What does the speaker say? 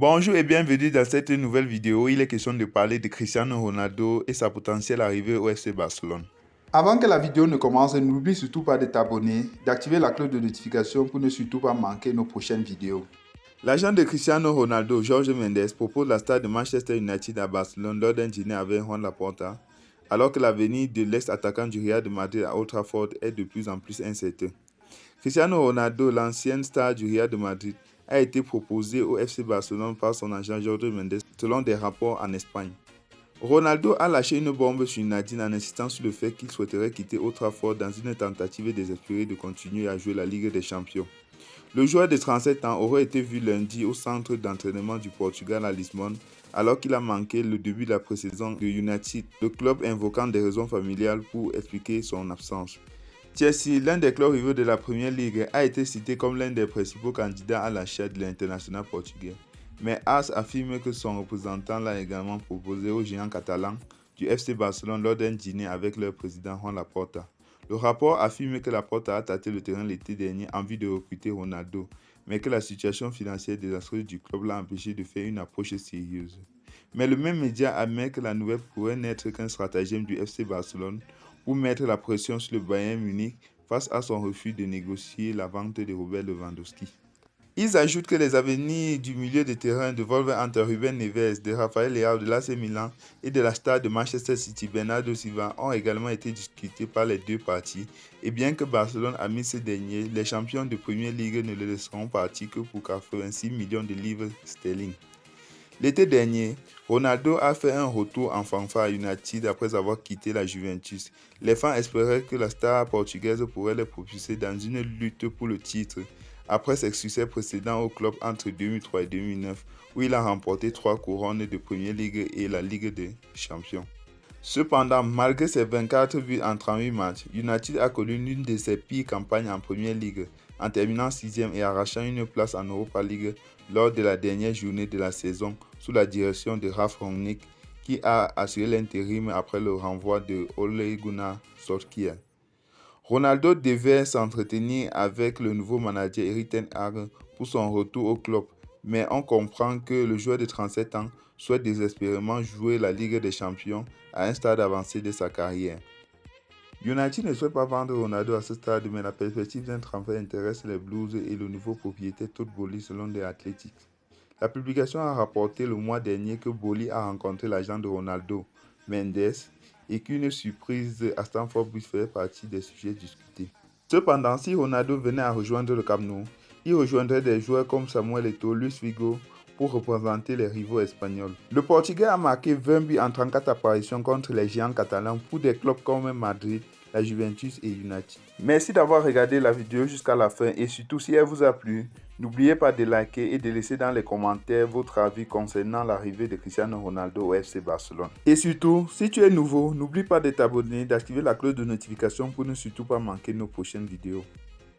Bonjour et bienvenue dans cette nouvelle vidéo. Il est question de parler de Cristiano Ronaldo et sa potentielle arrivée au FC Barcelone. Avant que la vidéo ne commence, n'oublie surtout pas de t'abonner, d'activer la cloche de notification pour ne surtout pas manquer nos prochaines vidéos. L'agent de Cristiano Ronaldo, Jorge Mendes, propose la star de Manchester United à Barcelone lors d'un dîner avec Juan Laporta, alors que l'avenir de l'ex-attaquant du Real de Madrid à Old Trafford est de plus en plus incertain. Cristiano Ronaldo, l'ancienne star du Real de Madrid, a été proposé au FC Barcelone par son agent Jorge Mendes selon des rapports en Espagne. Ronaldo a lâché une bombe sur Nadine en insistant sur le fait qu'il souhaiterait quitter Old Trafford dans une tentative désespérée de continuer à jouer la Ligue des Champions. Le joueur de 37 ans aurait été vu lundi au centre d'entraînement du Portugal à Lisbonne alors qu'il a manqué le début de la pré-saison de United, le club invoquant des raisons familiales pour expliquer son absence. Chelsea, l'un des clubs rivaux de la Première Ligue, a été cité comme l'un des principaux candidats à l'achat de l'international portugais. Mais AS affirme que son représentant l'a également proposé aux géants catalans du FC Barcelone lors d'un dîner avec leur président Juan Laporta. Le rapport affirme que Laporta a tâté le terrain l'été dernier en vue de recruter Ronaldo, mais que la situation financière désastreuse du club l'a empêché de faire une approche sérieuse. Mais le même média admet que la nouvelle pourrait n'être qu'un stratagème du FC Barcelone pour mettre la pression sur le Bayern Munich face à son refus de négocier la vente de Robert Lewandowski. Ils ajoutent que les avenirs du milieu de terrain de Wolverhampton Ruben Neves, de Rafael Leao de l'AC Milan et de la star de Manchester City Bernardo Silva ont également été discutés par les deux parties, et bien que Barcelone a mis ce dernier, les champions de Première Ligue ne le laisseront partir que pour 86 millions de livres sterling. L'été dernier, Ronaldo a fait un retour en fanfare à United après avoir quitté la Juventus. Les fans espéraient que la star portugaise pourrait les propulser dans une lutte pour le titre, après ses succès précédents au club entre 2003 et 2009, où il a remporté 3 couronnes de Première Ligue et la Ligue des Champions. Cependant, malgré ses 24 buts en 38 matchs, United a connu l'une de ses pires campagnes en Première Ligue, en terminant 6e et arrachant une place en Europa League lors de la dernière journée de la saison sous la direction de Ralf Rangnick, qui a assuré l'intérim après le renvoi de Ole Gunnar Solskjaer. Ronaldo devait s'entretenir avec le nouveau manager Erik ten Hag pour son retour au club, mais on comprend que le joueur de 37 ans souhaite désespérément jouer la Ligue des Champions à un stade avancé de sa carrière. United ne souhaite pas vendre Ronaldo à ce stade, mais la perspective d'un transfert intéresse les Blues et le nouveau propriétaire Todd Boehly selon The Athletic. La publication a rapporté le mois dernier que Boehly a rencontré l'agent de Ronaldo, Mendes, et qu'une surprise à Stamford Bridge fait partie des sujets discutés. Cependant, si Ronaldo venait à rejoindre le Camp Nou, il rejoindrait des joueurs comme Samuel Eto'o, Luis Figo pour représenter les rivaux espagnols. Le Portugais a marqué 20 buts en 34 apparitions contre les géants catalans pour des clubs comme Madrid, la Juventus et United. Merci d'avoir regardé la vidéo jusqu'à la fin et surtout si elle vous a plu, n'oubliez pas de liker et de laisser dans les commentaires votre avis concernant l'arrivée de Cristiano Ronaldo au FC Barcelone. Et surtout, si tu es nouveau, n'oublie pas de t'abonner, d'activer la cloche de notification pour ne surtout pas manquer nos prochaines vidéos.